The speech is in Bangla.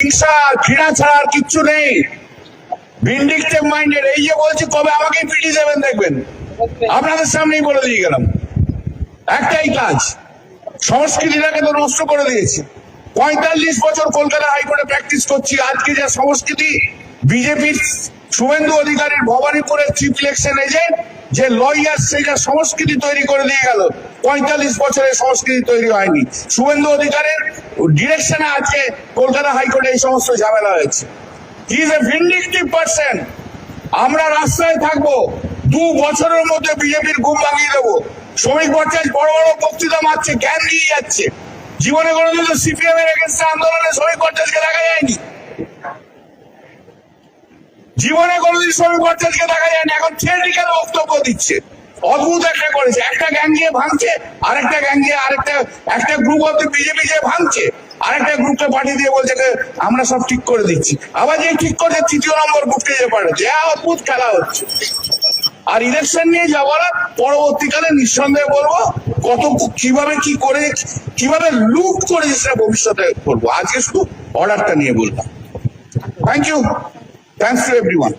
হিংসা ঘৃণা ছাড়া আর কিচ্ছু নেই। Vindictive minded. এই যে বলছি কবে আমাকেই পিটিয়ে দেবেন দেখবেন, আপনাদের সামনেই বলে দিয়ে গেলাম। একটাই কাজ, সংস্কৃতিটাকে তো নষ্ট করে দিয়েছে। ৪৫ বছর কলকাতা হাইকোর্টে প্র্যাকটিস করছি, আজকে যে সংস্কৃতি বিজেপির শুভেন্দু অধিকারীর ভবানীপুরের চিফ ইলেকশন এজেন্ট যে লয়ার, সেটা সংস্কৃতি তৈরি করে দিয়ে গেল। ৪৫ বছরের সংস্কৃতি তৈরি হয়নি। শুভেন্দু অধিকারের ডিরেকশনে আজকে কলকাতা হাইকোর্টে এই সমস্ত ঝামেলা হয়েছে। He is a vindictive person. আমরা রাস্তায় থাকবো, ২ বছরের মধ্যে বিজেপির ঘুম ভাঙিয়ে দেবো। শ্রমিক ভট্টাচার্য বড় বড় বক্তৃতা মারছে, জ্ঞান দিয়ে যাচ্ছে। জীবনে কোনোদিন তো সিপিএম এর এগেন্স্টে আন্দোলনে শ্রমিক ভট্টাচার্যকে দেখা যায়নি। জীবনে কোনোদিন শ্রমিক ভট্টাচার্যকে দেখা যায়নি। এখন থিওরিটিক্যাল বক্তব্য দিচ্ছে। অদ্ভুত একটা করেছে, একটা গ্যাং গিয়ে ভাঙছে, আরেকটা গ্যাং গিয়ে একটা গ্রুপ অফ বিজেপি যে ভাঙছে, আরেকটা গ্রুপকে পাঠিয়ে দিয়ে বলছে আমরা সব ঠিক করে দিচ্ছি। আবার যে ঠিক করছে ৩য় নম্বর গ্রুপকে যে পাঠাচ্ছে। অদ্ভুত খেলা হচ্ছে। আর ইলেকশন নিয়ে যাওয়ার পরবর্তীকালে নিঃসন্দেহে বলবো কত কিভাবে কি করে কিভাবে লুট করেছে সেটা ভবিষ্যতে বলবো। আজকে শুধু অর্ডারটা নিয়ে বললাম। Thank you, thanks to everyone.